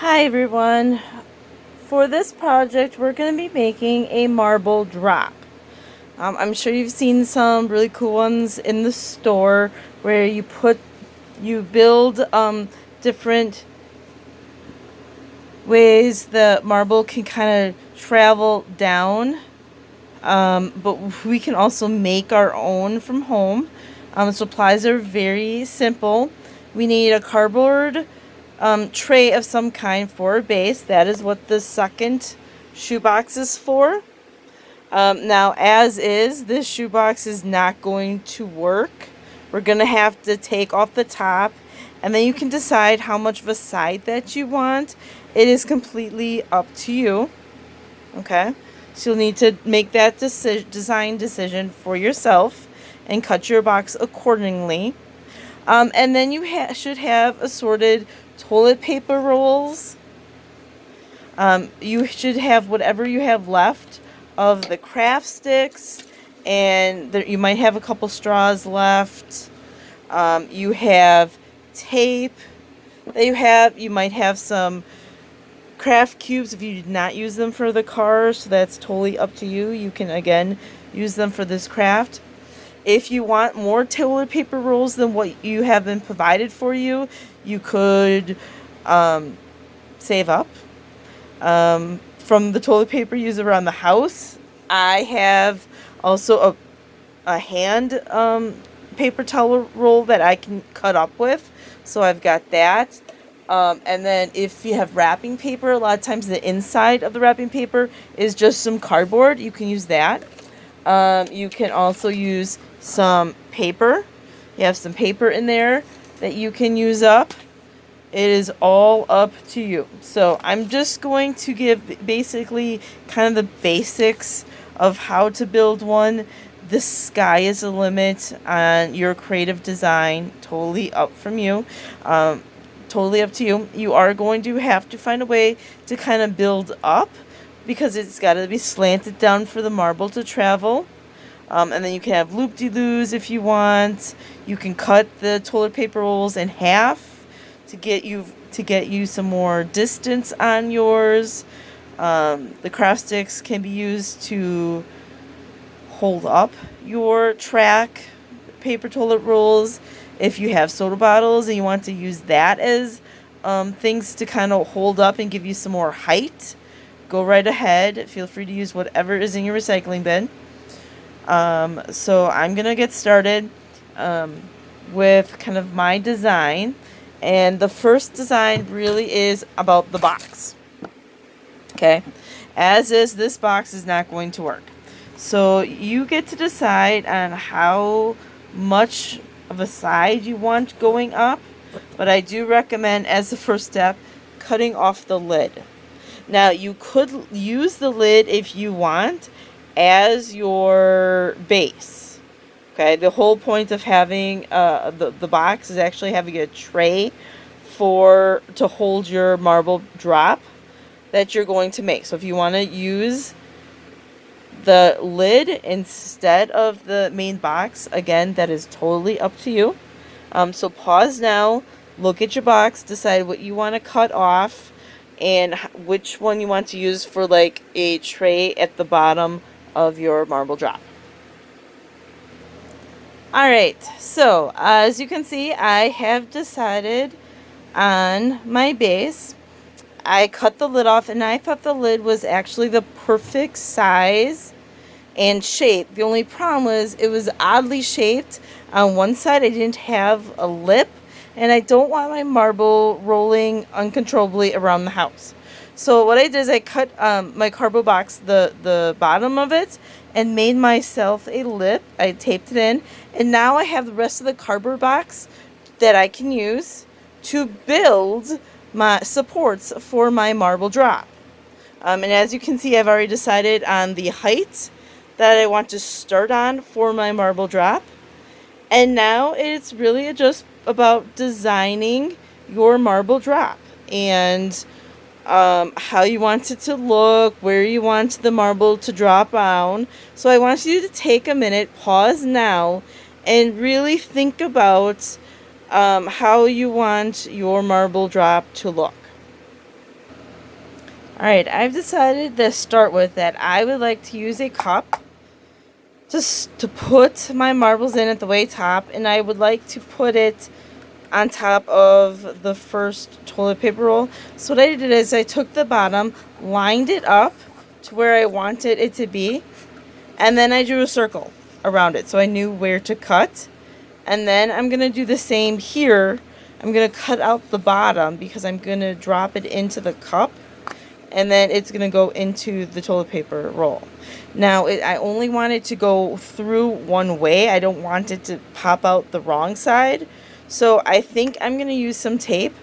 Hi everyone. For this project, we're going to be making a marble drop. I'm sure you've seen some really cool ones in the store where you build different ways the marble can kind of travel down. But we can also make our own from home. Supplies are very simple. We need a cardboard tray of some kind for a base. That is what the second shoebox is for. Now, as is, this shoebox is not going to work. We're going to have to take off the top, and then you can decide how much of a side that you want. It is completely up to you. Okay? So you'll need to make that design decision for yourself and cut your box accordingly. And then you should have assorted toilet paper rolls. You should have whatever you have left of the craft sticks, and you might have a couple straws left. You have tape that you might have some craft cubes if you did not use them for the cars, so that's totally up to you. You can again use them for this craft. If you want more toilet paper rolls than what you have been provided for you, you could save up from the toilet paper used around the house. I have also a hand paper towel roll that I can cut up with, so I've got that. And then if you have wrapping paper, a lot of times the inside of the wrapping paper is just some cardboard. You can use that. You can also use some paper. You have some paper in there that you can use up. It is all up to you. So I'm just going to give basically kind of the basics of how to build one. The sky is the limit on your creative design. Totally up from you. Totally up to you. You are going to have to find a way to kind of build up because it's got to be slanted down for the marble to travel. And then you can have loop-de-loos if you want. You can cut the toilet paper rolls in half to get you some more distance on yours. The craft sticks can be used to hold up your track paper toilet rolls. If you have soda bottles and you want to use that as things to kind of hold up and give you some more height, go right ahead. Feel free to use whatever is in your recycling bin. So I'm going to get started with kind of my design. And the first design really is about the box. Okay. As is, this box is not going to work. So you get to decide on how much of a side you want going up. But I do recommend, as the first step, cutting off the lid. Now, you could use the lid if you want as your base. Okay, the whole point of having the box is actually having a tray to hold your marble drop that you're going to make. So if you want to use the lid instead of the main box, again, that is totally up to you. So pause now, look at your box, decide what you want to cut off and which one you want to use for like a tray at the bottom of your marble drop. Alright, so as you can see, I have decided on my base. I cut the lid off, and I thought the lid was actually the perfect size and shape. The only problem was it was oddly shaped. On one side I didn't have a lip, and I don't want my marble rolling uncontrollably around the house. So what I did is I cut my cardboard box, the bottom of it, and made myself a lip. I taped it in, and now I have the rest of the cardboard box that I can use to build my supports for my marble drop. And as you can see, I've already decided on the height that I want to start on for my marble drop. And now it's really just about designing your marble drop and how you want it to look, where you want the marble to drop down. So I want you to take a minute, pause now, and really think about how you want your marble drop to look. Alright, I've decided to start with that I would like to use a cup just to put my marbles in at the way top, and I would like to put it on top of the first toilet paper roll. So what I did is I took the bottom, lined it up to where I wanted it to be, and then I drew a circle around it so I knew where to cut. And then I'm going to do the same here. I'm going to cut out the bottom because I'm going to drop it into the cup, and then it's going to go into the toilet paper roll. Now, I only want it to go through one way. I don't want it to pop out the wrong side. So I think I'm going to use some tape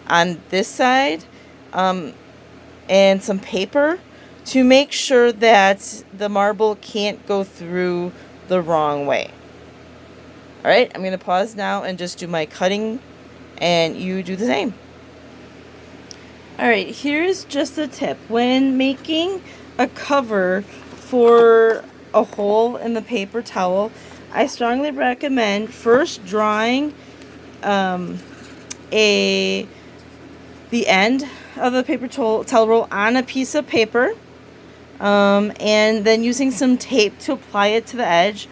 on this side and some paper to make sure that the marble can't go through the wrong way. Alright, I'm going to pause now and just do my cutting, and you do the same. Alright, here's just a tip. When making a cover for a hole in the paper towel, I strongly recommend first drawing the end of the paper towel roll on a piece of paper, and then using some tape to apply it to the edge.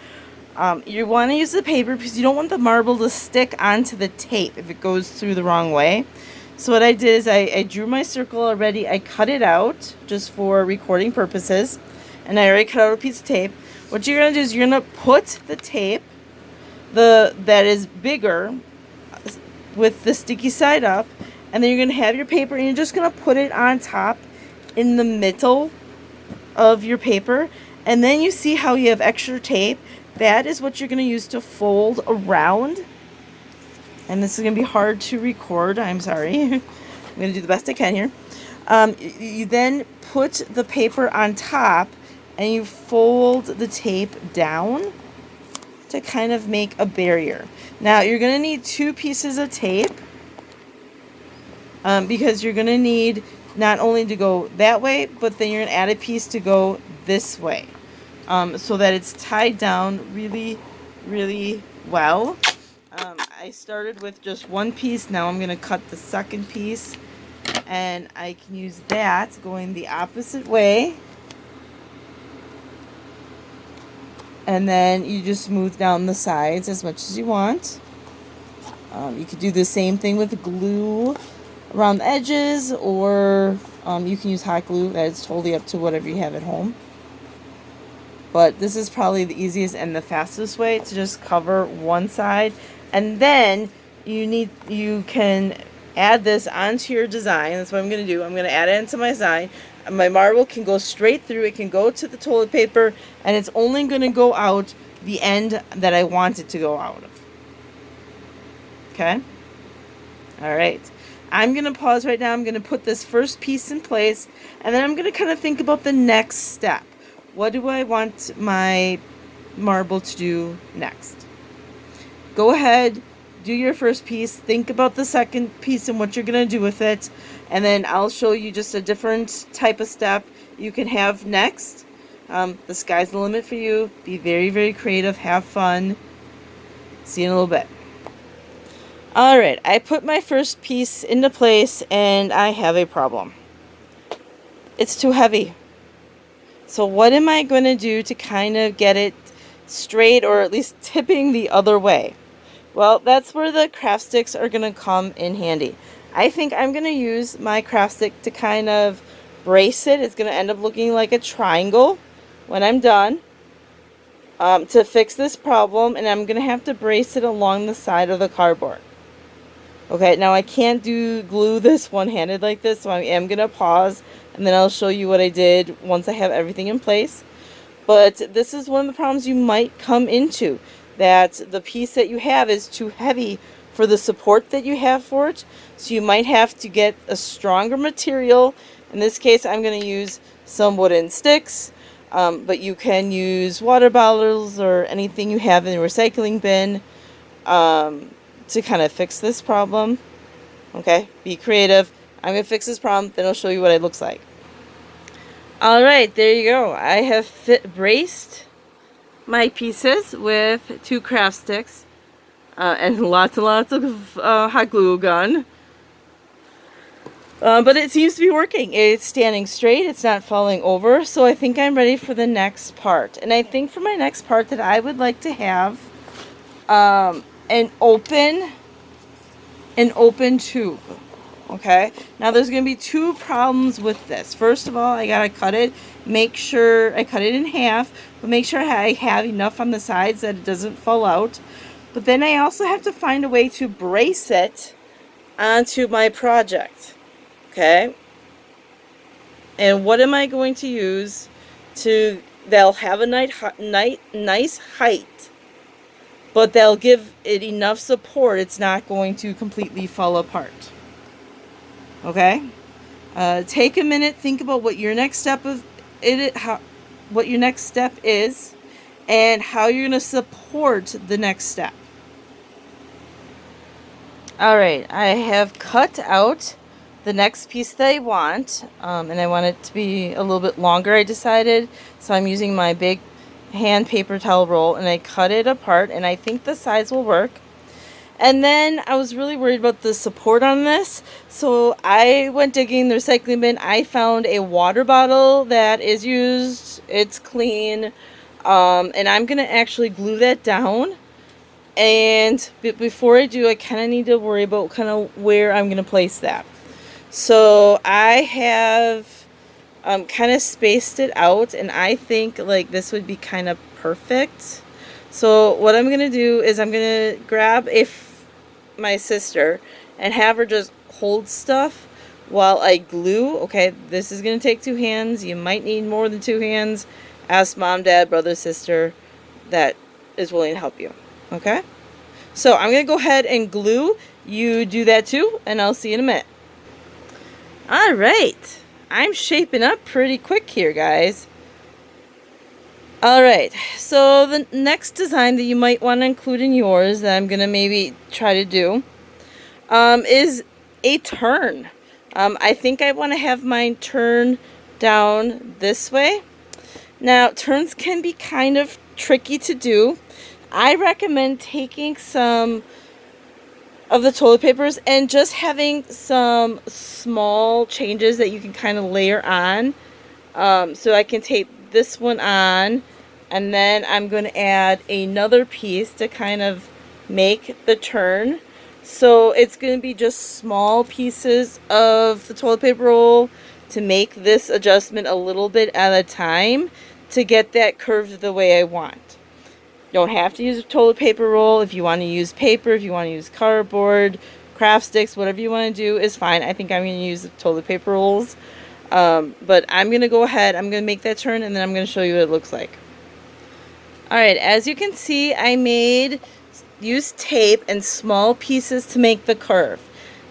You want to use the paper because you don't want the marble to stick onto the tape if it goes through the wrong way. So what I did is I drew my circle already. I cut it out just for recording purposes, and I already cut out a piece of tape. What you're going to do is you're going to put the tape that is bigger with the sticky side up, and then you're going to have your paper, and you're just going to put it on top in the middle of your paper. And then you see how you have extra tape. That is what you're going to use to fold around. And this is going to be hard to record. I'm sorry. I'm going to do the best I can here. You then put the paper on top, and you fold the tape down to kind of make a barrier. Now, you're going to need 2 pieces of tape because you're going to need not only to go that way, but then you're going to add a piece to go this way, so that it's tied down really, really well. I started with just 1 piece. Now I'm going to cut the second piece, and I can use that going the opposite way. And then you just smooth down the sides as much as you want. You could do the same thing with glue around the edges, or you can use hot glue. That's totally up to whatever you have at home. But this is probably the easiest and the fastest way to just cover one side. And then you can add this onto your design. That's what I'm going to do. I'm going to add it into my design. My marble can go straight through. It can go to the toilet paper, and it's only going to go out the end that I want it to go out of. Okay? All right. I'm going to pause right now. I'm going to put this first piece in place, and then I'm going to kind of think about the next step. What do I want my marble to do next? Go ahead, do your first piece, think about the second piece and what you're going to do with it, and then I'll show you just a different type of step you can have next. The sky's the limit for you. Be very, very creative. Have fun. See you in a little bit. Alright, I put my first piece into place, and I have a problem. It's too heavy. So what am I going to do to kind of get it straight, or at least tipping the other way? Well, that's where the craft sticks are going to come in handy. I think I'm going to use my craft stick to kind of brace it. It's going to end up looking like a triangle when I'm done to fix this problem, and I'm going to have to brace it along the side of the cardboard. Okay, now I can't glue this one-handed like this, so I am going to pause, and then I'll show you what I did once I have everything in place. But this is one of the problems you might come into, that the piece that you have is too heavy for the support that you have for it. So you might have to get a stronger material. In this case, I'm going to use some wooden sticks, but you can use water bottles or anything you have in the recycling bin to kind of fix this problem. Okay, be creative. I'm going to fix this problem, then I'll show you what it looks like. Alright, there you go. I have braced my pieces with 2 craft sticks and lots of hot glue gun. But it seems to be working. It's standing straight. It's not falling over. So I think I'm ready for the next part. And I think for my next part that I would like to have an open tube. Okay, now there's going to be two problems with this. First of all, I got to cut it. Make sure I cut it in half, but make sure I have enough on the sides that it doesn't fall out. But then I also have to find a way to brace it onto my project. Okay, and what am I going to use that'll have a nice height, but they'll give it enough support it's not going to completely fall apart. Okay, take a minute, think about what your next step what your next step is, and how you're going to support the next step. All right, I have cut out the next piece that I want, and I want it to be a little bit longer, I decided. So I'm using my big hand paper towel roll, and I cut it apart, and I think the size will work. And then I was really worried about the support on this, so I went digging in the recycling bin. I found a water bottle that is used. It's clean, and I'm going to actually glue that down. And before I do, I kind of need to worry about kind of where I'm going to place that. So I have kind of spaced it out, and I think like this would be kind of perfect. So what I'm going to do is I'm going to grab my sister and have her just hold stuff while I glue. Okay, this is going to take 2 hands. You might need more than 2 hands. Ask mom, dad, brother, sister that is willing to help you. Okay, so I'm going to go ahead and glue. You do that too, and I'll see you in a minute. All right, I'm shaping up pretty quick here, guys. All right, so the next design that you might want to include in yours that I'm going to maybe try to do is a turn. I think I want to have mine turn down this way. Now, turns can be kind of tricky to do. I recommend taking some of the toilet papers and just having some small changes that you can kind of layer on. So I can tape this one on, and then I'm going to add another piece to kind of make the turn. So it's going to be just small pieces of the toilet paper roll to make this adjustment a little bit at a time to get that curved the way I want. You don't have to use a toilet paper roll. If you want to use paper, if you want to use cardboard, craft sticks, whatever you want to do is fine. I think I'm going to use the toilet paper rolls. But I'm going to go ahead, I'm going to make that turn, and then I'm going to show you what it looks like. Alright, as you can see, I used tape and small pieces to make the curve.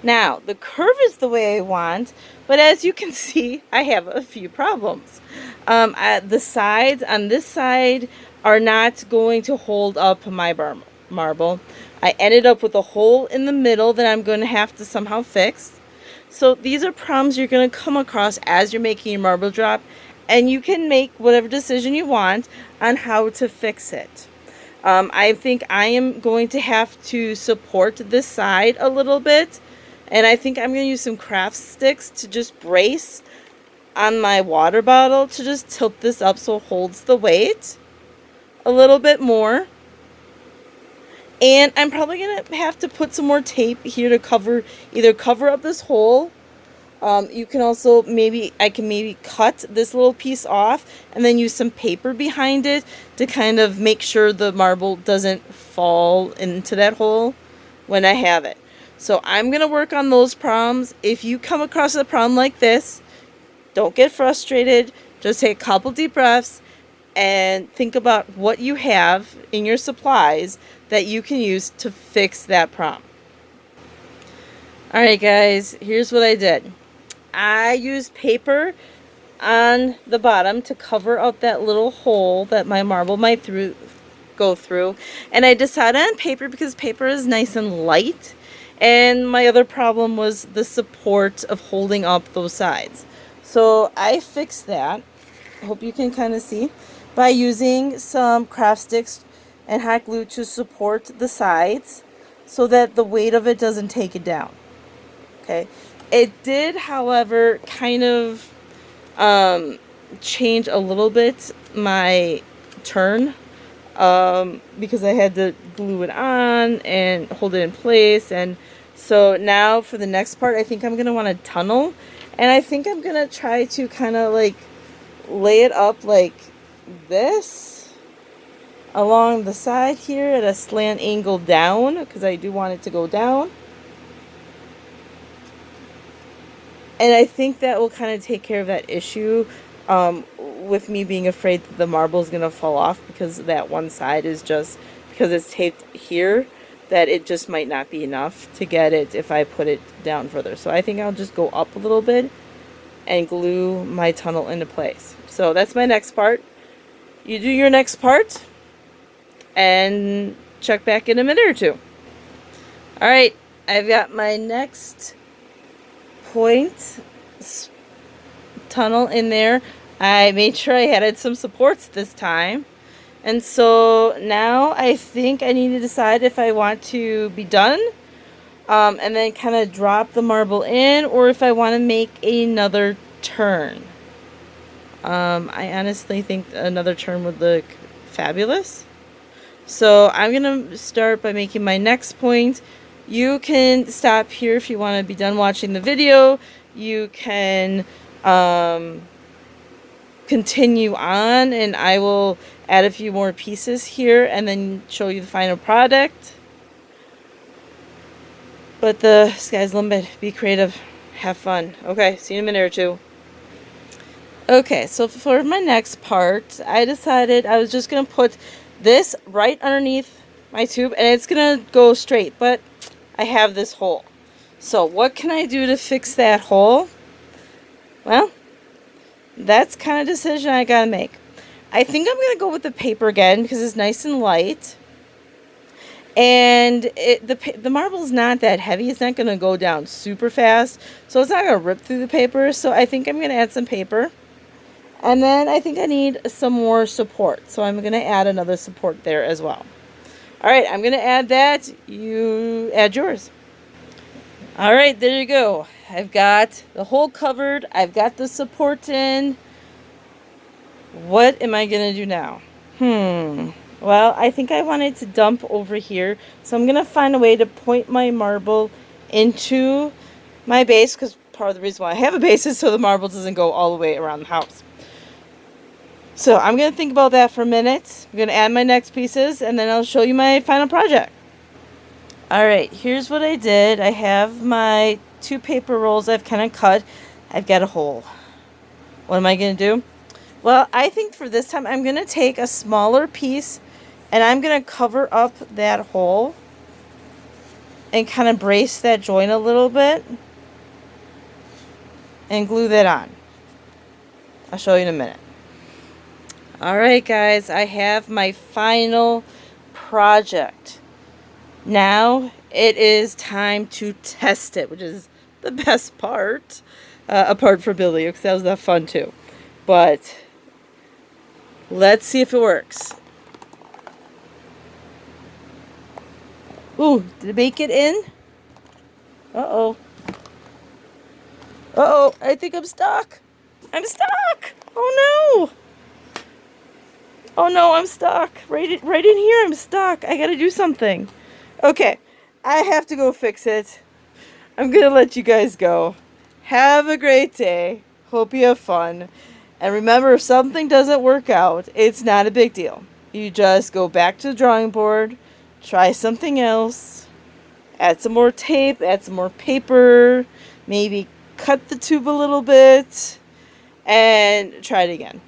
Now, the curve is the way I want, but as you can see, I have a few problems. The sides on this side are not going to hold up my marble. I ended up with a hole in the middle that I'm going to have to somehow fix. So these are problems you're going to come across as you're making your marble drop, and you can make whatever decision you want on how to fix it. I think I am going to have to support this side a little bit, and I think I'm going to use some craft sticks to just brace on my water bottle to just tilt this up so it holds the weight a little bit more. And I'm probably going to have to put some more tape here to either cover up this hole. You can also I can maybe cut this little piece off and then use some paper behind it to kind of make sure the marble doesn't fall into that hole when I have it. So I'm going to work on those problems. If you come across a problem like this, don't get frustrated. Just take a couple deep breaths and think about what you have in your supplies that you can use to fix that problem. Alright guys, here's what I did. I used paper on the bottom to cover up that little hole that my marble might go through. And I decided on paper because paper is nice and light. And my other problem was the support of holding up those sides. So I fixed that. I hope you can kind of see. By using some craft sticks and hot glue to support the sides so that the weight of it doesn't take it down. Okay. It did, however, kind of change a little bit my turn, because I had to glue it on and hold it in place. And so now for the next part, I think I'm going to want a tunnel. And I think I'm going to try to kind of like lay it up like this along the side here at a slant angle down, because I do want it to go down. And I think that will kind of take care of that issue, with me being afraid that the marble is going to fall off, because that one side is just, because it's taped here, that it just might not be enough to get it if I put it down further. So I think I'll just go up a little bit and glue my tunnel into place. So that's my next part. You do your next part and check back in a minute or two. All right, I've got my next point tunnel in there. I made sure I added some supports this time. And so now I think I need to decide if I want to be done, and then kind of drop the marble in, or if I want to make another turn. I honestly think another turn would look fabulous. So I'm going to start by making my next point. You can stop here if you want to be done watching the video. You can continue on, and I will add a few more pieces here and then show you the final product. But the sky's the limit. Be creative. Have fun. Okay, see you in a minute or two. Okay, so for my next part, I decided I was just going to put this right underneath my tube, and it's going to go straight, but I have this hole. So what can I do to fix that hole? Well, that's kind of a decision I got to make. I think I'm going to go with the paper again because it's nice and light. And the marble is not that heavy. It's not going to go down super fast, so it's not going to rip through the paper. So I think I'm going to add some paper. And then I think I need some more support. So I'm going to add another support there as well. All right, I'm going to add that. You add yours. All right, there you go. I've got the hole covered. I've got the support in. What am I going to do now? Well, I think I wanted to dump over here. So I'm going to find a way to point my marble into my base, because part of the reason why I have a base is so the marble doesn't go all the way around the house. So I'm going to think about that for a minute. I'm going to add my next pieces, and then I'll show you my final project. Alright, here's what I did. I have my 2 paper rolls I've kind of cut. I've got a hole. What am I going to do? Well, I think for this time I'm going to take a smaller piece, and I'm going to cover up that hole and kind of brace that joint a little bit and glue that on. I'll show you in a minute. Alright guys, I have my final project. Now it is time to test it, which is the best part, apart from Billy, because that was that fun too. But let's see if it works. Ooh, did it make it in? Uh-oh. Uh-oh, I think I'm stuck. I'm stuck! Oh no! Oh no, I'm stuck. Right in here, I'm stuck. I gotta do something. Okay, I have to go fix it. I'm gonna let you guys go. Have a great day. Hope you have fun. And remember, if something doesn't work out, it's not a big deal. You just go back to the drawing board, try something else, add some more tape, add some more paper, maybe cut the tube a little bit, and try it again.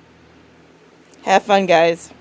Have fun, guys.